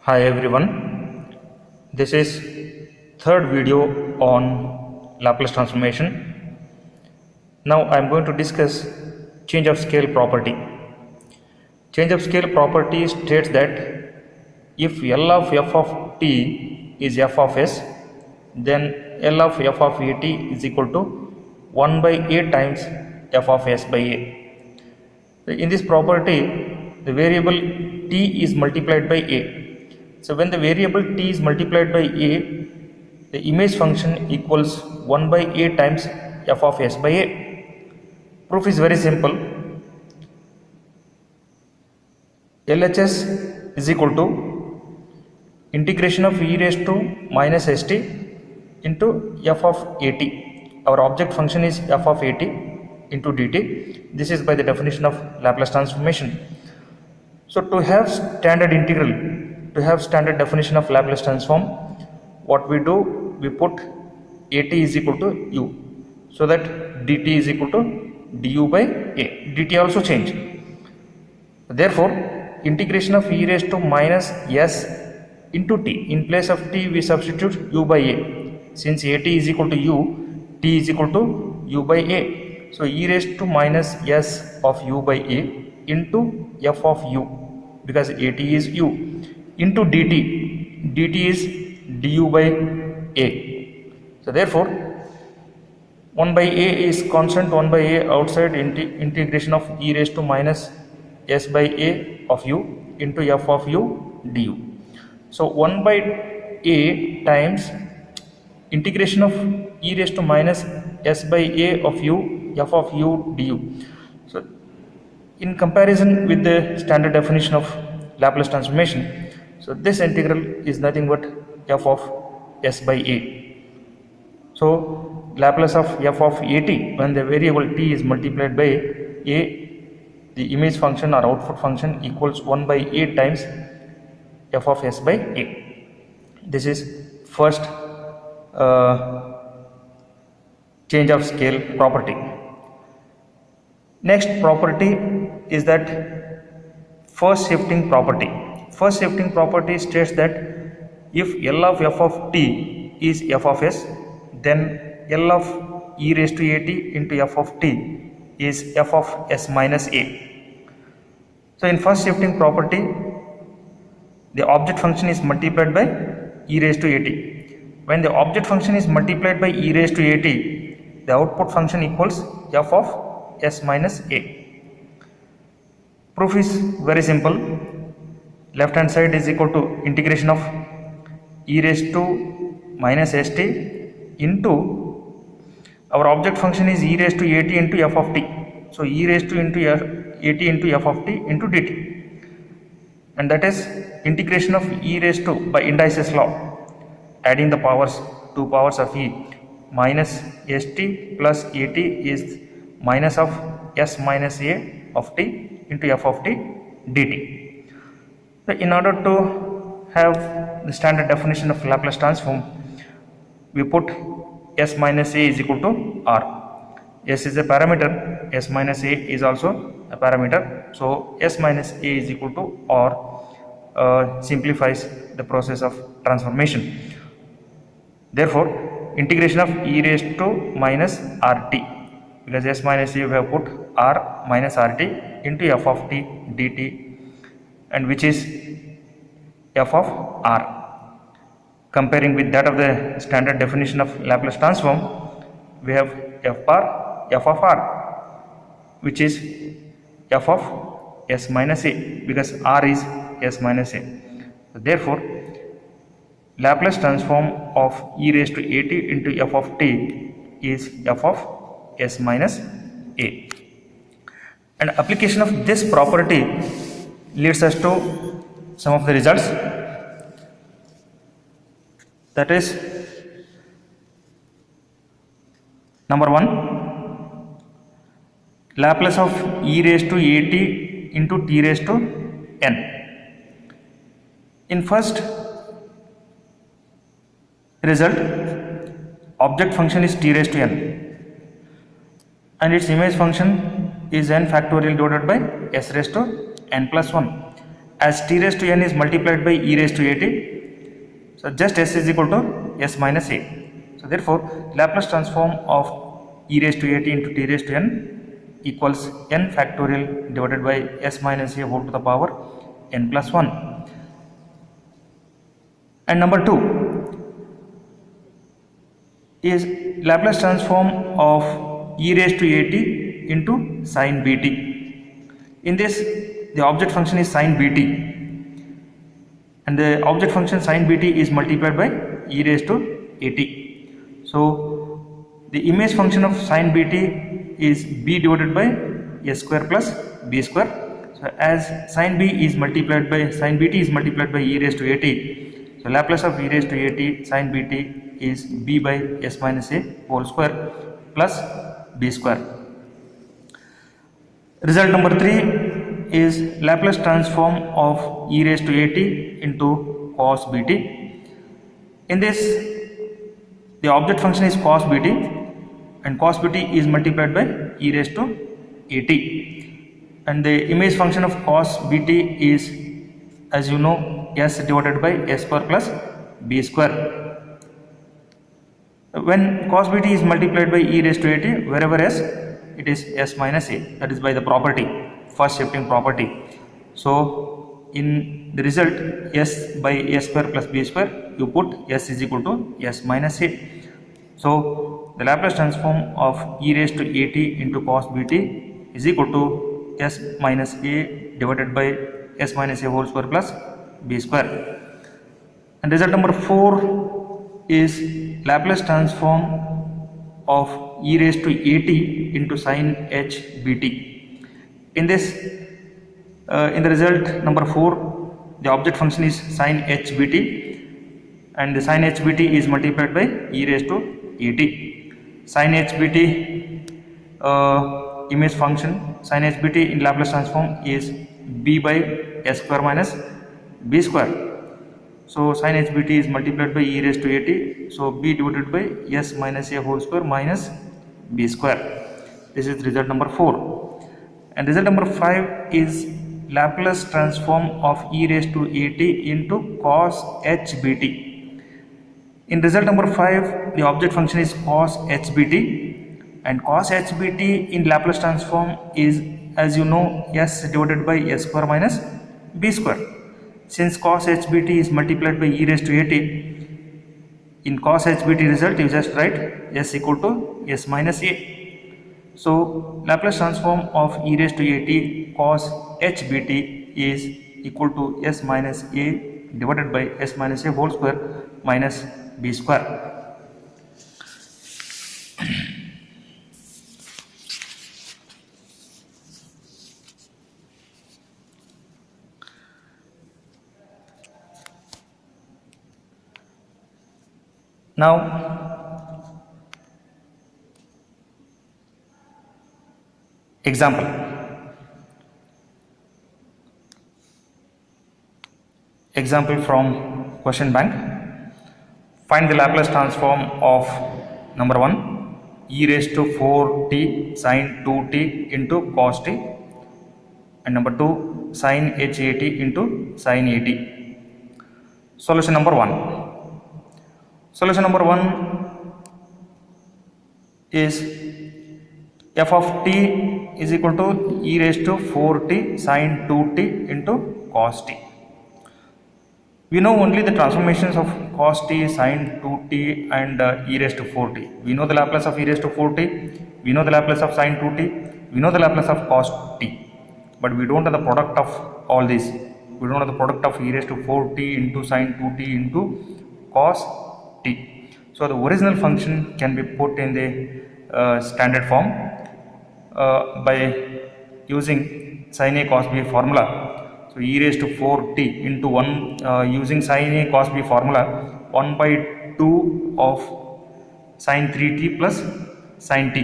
Hi everyone, this is third video on Laplace transformation. Now I am going to discuss change of scale property. Change of scale property states that if L of f of t is f of s, then L of f of a t is equal to 1 by a times f of s by a. In this property, the variable t is multiplied by a. So when the variable t is multiplied by a, the image function equals 1 by a times f of s by a. Proof is very simple. LHS is equal to integration of e raised to minus st into f of at. Our object function is f of at into dt. This is by the definition of Laplace transformation. So to have standard integral, to have standard definition of Laplace transform, what we do, we put at is equal to u, so that dt is equal to du by a. Dt also change. Therefore, integration of e raised to minus s into t. In place of t, we substitute u by a. Since at is equal to u, t is equal to u by a. So e raised to minus s of u by a into f of u, because at is u, into dt. Dt is du by a. So therefore, 1 by a is constant, 1 by a outside, integration of e raised to minus s by a of u into f of u du. So 1 by a times integration of e raised to minus s by a of u f of u du. So in comparison with the standard definition of Laplace transformation, so this integral is nothing but f of s by a. So Laplace of f of at, when the variable t is multiplied by a, the image function or output function equals 1 by a times f of s by a. This is first change of scale property. Next property is that first shifting property. First shifting property states that if L of f of t is f of s, then L of e raised to at into f of t is f of s minus a. So in first shifting property, the object function is multiplied by e raised to at. When the object function is multiplied by e raised to at, the output function equals f of s minus a. Proof is very simple. Left hand side is equal to integration of e raised to minus st into our object function is e raised to at into f of t. So e raised to into at into f of t into dt, and that is integration of e raised to by indices law, adding the powers, two powers of e, minus st plus at is minus of s minus a of t into f of t dt. So in order to have the standard definition of Laplace transform, we put s minus a is equal to r. S is a parameter, s minus a is also a parameter. So s minus a is equal to r simplifies the process of transformation. Therefore, integration of e raised to minus rt, because s minus a we have put r minus rt into f of t dt, and which is f of r. Comparing with that of the standard definition of Laplace transform, we have f of r, which is f of s minus a, because r is s minus a. So therefore, Laplace transform of e raised to at into f of t is f of s minus a. And application of this property leads us to some of the results. That is, number 1, Laplace of e raised to at into t raised to n. In first result, object function is t raised to n, and its image function is n factorial divided by s raised to n plus 1. as t raised to n is multiplied by e raised to at, so just s is equal to s minus a. So therefore Laplace transform of e raised to at into t raised to n equals n factorial divided by s minus a whole to the power n plus 1. And number 2 is Laplace transform of e raised to at into sin bt. In this, the object function is sin bt, and the object function sin bt is multiplied by e raised to at. So the image function of sin bt is b divided by s square plus b square. So as sin b is multiplied by sin bt is multiplied by e raised to at, so Laplace of e raised to at sin bt is b by s minus a whole square plus b square. Result number 3 is Laplace transform of e raised to at into cos bt. In this, the object function is cos bt, and cos bt is multiplied by e raised to at, and the image function of cos bt is, as you know, s divided by s square plus b square. When cos bt is multiplied by e raised to at, wherever s, it is s minus a, that is by the property, first shifting property. So in the result s by s square plus b square, you put s is equal to s minus a. So the Laplace transform of e raised to at into cos bt is equal to s minus a divided by s minus a whole square plus b square. And result number 4 is Laplace transform of e raised to at into sin h bt. In this, in the result number 4, the object function is sin h bt, and the sin h bt is multiplied by e raised to at. Sin h bt image function, sin h bt in Laplace transform is b by s square minus b square. So sin h bt is multiplied by e raised to at, so b divided by s minus a whole square minus b square. This is result number 4. And result number 5 is Laplace transform of e raised to at into cos h bt. In result number 5, the object function is cos h bt, and cos h bt in Laplace transform is, as you know, s divided by s square minus b square. Since cos h bt is multiplied by e raised to at, in cos h bt result you just write s equal to s minus a. So Laplace transform of e raised to at cos h bt is equal to s minus a divided by s minus a whole square minus b square. Now example. Example from question bank. Find the Laplace transform of number 1 e raised to 4t sin 2t into cos t, and number 2 sin h at into sin at. Solution number 1. Solution number 1 is f of t is equal to e raised to 4t sin 2t into cos t. We know only the transformations of cos t, sin 2t and e raised to 4t. We know the Laplace of e raised to 4t, we know the Laplace of sin 2t, we know the Laplace of cos t, but we don't know the product of all these. We don't know the product of e raised to 4t into sin 2t into cos t. So the original function can be put in the standard form by using sin a cos b formula. So e raised to 4t into 1 using sin a cos b formula, 1 by 2 of sin 3t plus sin t.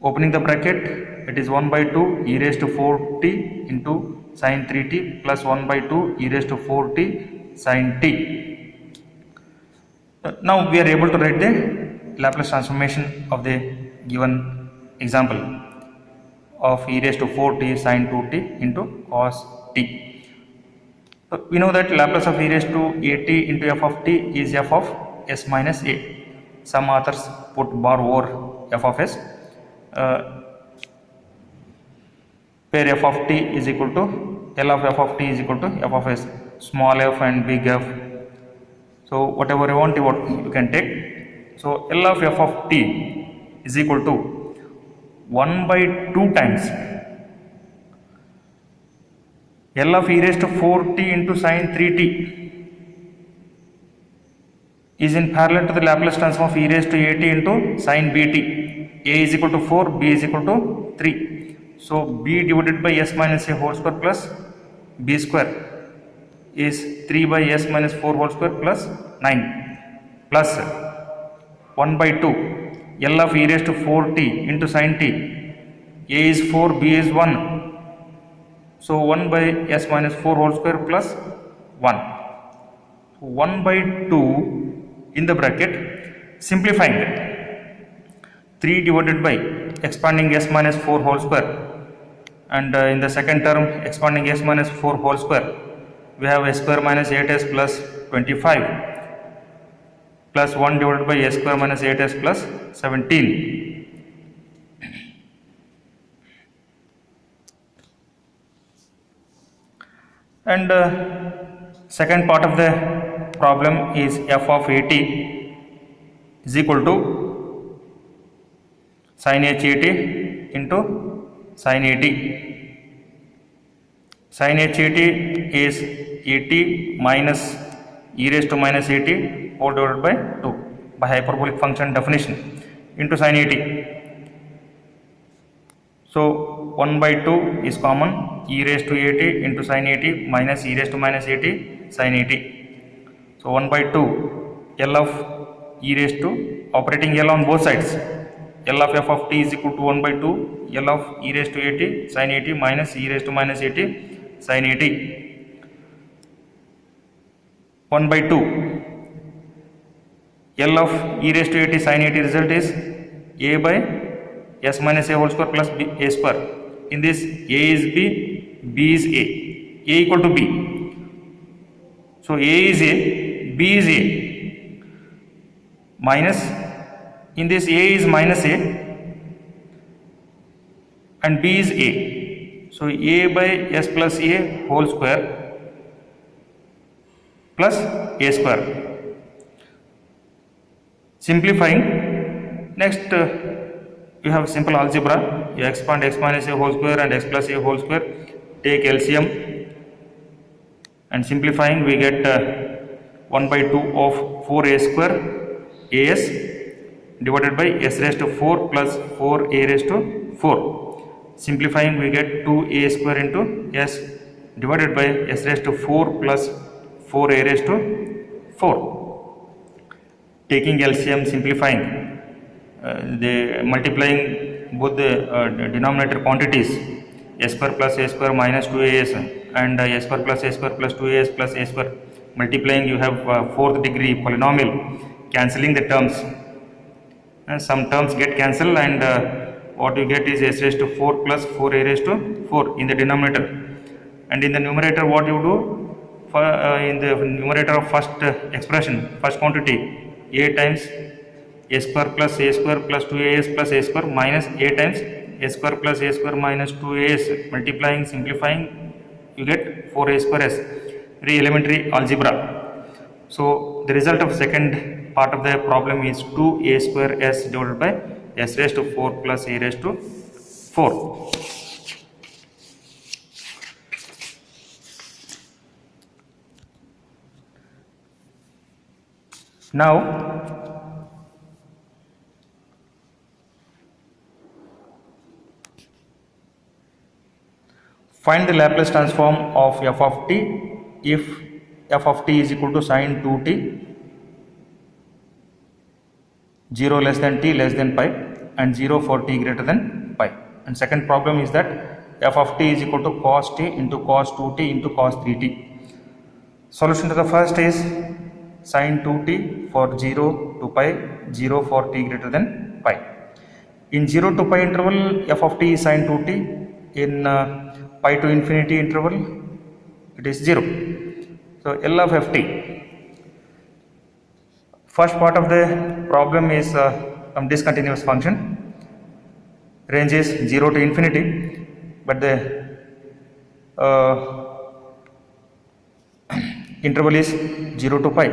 Opening the bracket, it is 1 by 2 e raised to 4t into sin 3t plus 1 by 2 e raised to 4t sin t. Now we are able to write the Laplace transformation of the given example of e raised to 4t sin 2t into cos t. So we know that Laplace of e raised to at into f of t is f of s minus a. Some authors put bar over f of s, where f of t is equal to L of f of t is equal to f of s, small f and big f. So whatever you want, you can take. So L of f of t is equal to 1 by 2 times L of e raised to 4t into sine 3t is in parallel to the Laplace transform of e raised to at into sine bt. A is equal to 4, b is equal to 3. So b divided by s minus a whole square plus b square is 3 by s minus 4 whole square plus 9 plus 1 by 2 L of e raised to 4t into sine t. A is 4, b is 1. So 1 by s minus 4 whole square plus 1. 1 by 2 in the bracket, simplifying it. 3 divided by expanding s minus 4 whole square, and in the second term expanding s minus 4 whole square, we have s square minus 8s plus 25 plus 1 divided by s square minus 8s plus 17. And second part of the problem is f of at is equal to sin h at into sin at. Sin h at is at minus e raised to minus at whole divided by 2 by hyperbolic function definition into sin at. So 1 by 2 is common, e raised to at into sin at minus e raised to minus at sin at. So 1 by 2 L of e raised to, operating L on both sides, L of f of t is equal to 1 by 2 L of e raised to at sin at minus e raised to minus at sin at. 1 by 2 L of e raised to at sin at result is a by s minus a whole square plus b, a square. In this a is b, b is a equal to b. So a is a, b is a, minus, in this a is minus a and b is a. So a by s plus a whole square plus a square. Simplifying, next you have simple algebra. You expand x minus a whole square and x plus a whole square, take LCM, and simplifying we get 1 by 2 of 4a square as divided by s raised to 4 plus 4a raised to 4. Simplifying we get 2a square into s divided by s raised to 4 plus 4a raised to 4. Taking LCM, simplifying, the multiplying both the denominator quantities, a square plus a square minus 2as and a square plus a square plus 2as plus a square. Multiplying you have fourth degree polynomial, cancelling the terms, some terms get cancelled, and what you get is s raised to 4 plus 4a raised to 4 in the denominator. And in the numerator what you do, for, in the numerator of first expression, first quantity, a times a square plus 2as plus a square minus a times a square plus a square minus 2as. Multiplying, simplifying, you get 4a square s. Very elementary algebra. So the result of second part of the problem is 2a square s divided by s raised to 4 plus a raised to 4. Now find the Laplace transform of f of t if f of t is equal to sine 2t, 0 less than t less than pi, and 0 for t greater than pi. And second problem is that f of t is equal to cos t into cos 2t into cos 3t. Solution to the first is sine 2t for 0 to pi, 0 for t greater than pi. In 0 to pi interval, f of t is sine 2t. In pi to infinity interval, it is 0. So L of ft. First part of the problem is discontinuous function. Range is 0 to infinity, but the interval is 0 to pi.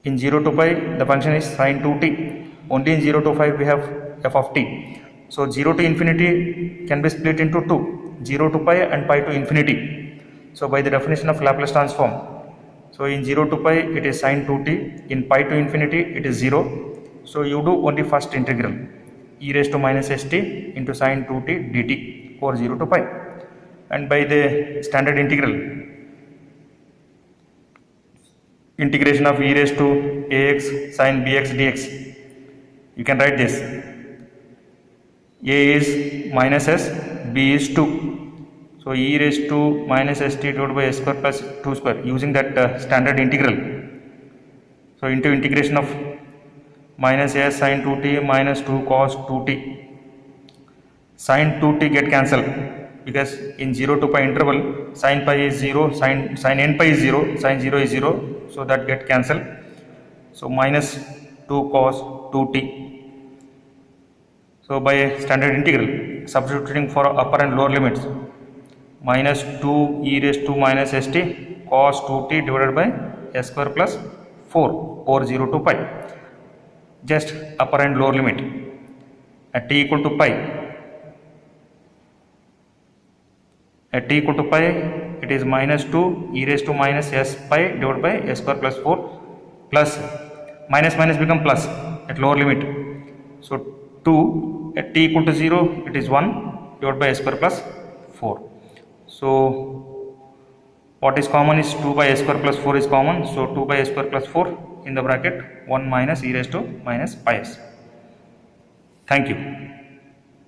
In 0 to pi, the function is sine 2t. Only in 0 to 5 we have f of t. So 0 to infinity can be split into two, 0 to pi and pi to infinity. So by the definition of Laplace transform, so in 0 to pi it is sine 2t, in pi to infinity it is 0. So you do only first integral, e raised to minus st into sine 2t dt for 0 to pi. And by the standard integration of e raised to ax sine bx dx, you can write this: a is minus s, b is 2. So e raised to minus st divided by s square plus 2 square, using that standard integral. So into integration of minus s sine 2t minus 2 cos 2t. Sine 2t get cancelled because in 0 to pi interval sine pi is 0, sine n pi is 0, sine 0 is 0, so that get cancelled. So minus 2 cos 2t. So by standard integral, substituting for upper and lower limits, minus 2 e raised to minus st cos 2t divided by s square plus 4 over 0 to pi. Just upper and lower limit at t equal to pi. At t equal to pi, it is minus 2 e raised to minus s pi divided by s square plus 4 plus minus become plus at lower limit. So 2 at t equal to 0, it is 1 divided by s square plus 4. So what is common is 2 by s square plus 4 is common. So 2 by s square plus 4 in the bracket 1 minus e raised to minus pi s. Thank you.